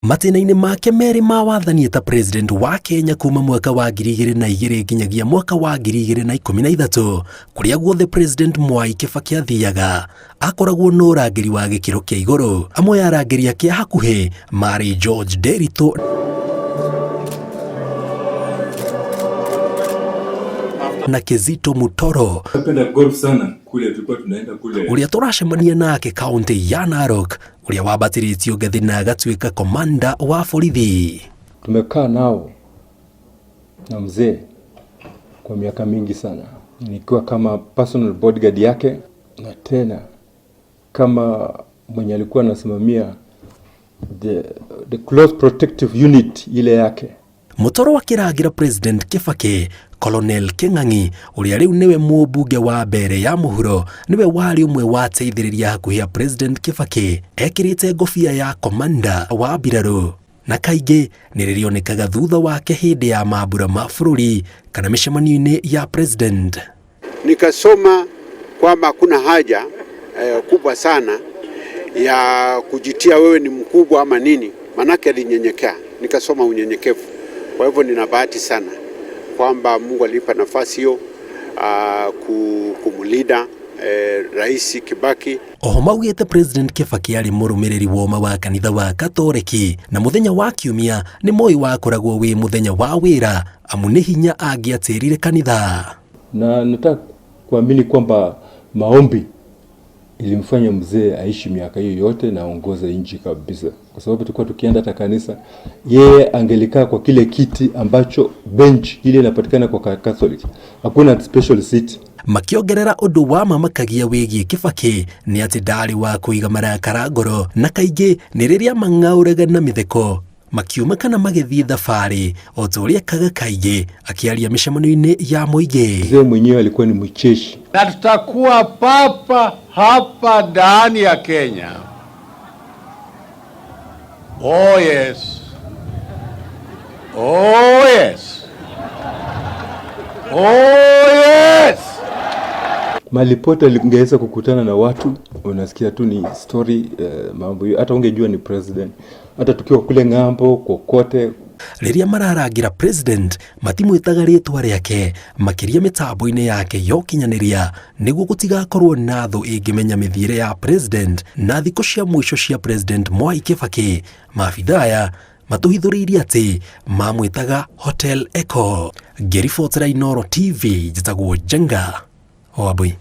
Matĩna-inĩ make merĩ ma wathani ta president wa Kenya kuma mwaka wa 2002 nginyagia mwaka wa 2013, kũrĩa guothe president Mwai Kibaki athiaga akoragwo na ũrangĩri wa gĩkĩro kĩa igũrũ. Amwe ya arangĩri ake hakuhĩ marĩ George Nderitu na Kizito Mutoro, ũrĩa tũracemania nake kaunti ya Narok, ũrĩa wambatĩrĩtio ngathĩ na agatuĩka komanda wa borithi. Tumekaa nao na mzee kwa miaka mingi sana, nikiwa kama personal bodyguard yake na tena kama mwenye alikuwa anasimamia the close protective unit ile yake. Mutoro akĩrangĩra president Kibaki Colonel King'ng'i, ũrĩa rĩu nĩwe mũmbunge wa mbere ya mũhuro, nĩwe warĩ ũmwe wa ateithĩrĩria hakuhĩ ya president Kibaki, ekĩrĩte ngũbia ya komanda wa mbirarũ, na kaingĩ nĩrĩrĩonekaga thutha wake hĩndĩ ya mambura ma bũrũri kana mĩcemanio-inĩ ya president. Nikasoma kwamba hakuna haja kubwa sana ya kujitia wewe ni mkubwa ama nini, manake alinyenyekea. Nikasoma unyenyekevu. Kwa hivyo nina bahati sana kwamba Mungu alipa nafasi hiyo kumulida Rais Kibaki. Oho maugĩte president Kibaki arĩ mũrũmĩrĩri woma wa kanitha wa Katoliki, na mũthenya wa Kiumia nĩ moi wakoragwo wĩ mũthenya wa wĩra, amu nĩ hinya angĩatĩrire kanitha. Na nataka kuamini kwamba maombi ilimfanya mzee aishi miaka hiyo yote na aongoze nchi kabisa, kwa sababu tulikuwa tukienda hata kanisa, yeye angelikaa kwa kile kiti ambacho bench ile inapatikana kwa Catholic, hakuna special seat. Makiongerera ũndũ wa mamakagia wĩgiĩ Kibaki nĩ atĩ ndarĩ wa kũiga marakara ngoro, na kaingĩ nĩ rĩrĩa mang'aũraga na mĩtheko makiuma kana magĩthiĩ thabarĩ, o ta ũrĩa kaga kaingĩ akĩaria mĩcemanio-inĩ ya mũingĩ. Mzee mwenyewe alikuwa ni mcheshi. Na tutakuwa papa hapa ndani ya Kenya. Oh yes. Oh yes. Oh yes. Malipote alingeweza kukutana na watu, unasikia tu ni story, mambo hiyo, hata ungejua ni president. Hata tukiwa kule ng'ambo kokote, rĩrĩa mararangĩra president matimwĩtaga rĩtwa rĩake makĩria mĩtambo-inĩ yake ya ũkinyanĩria, nĩguo gũtigakorwo na thũ ĩngĩmenya mĩthiĩre ya president. Na thikũ cia mũico cia president Mwai Kibaki, maabitha aya matũhithũrĩirie atĩ mamwĩtaga Hotel Echo. Ngĩribotera Inooro TV, njĩtagwo Jenga Wambui.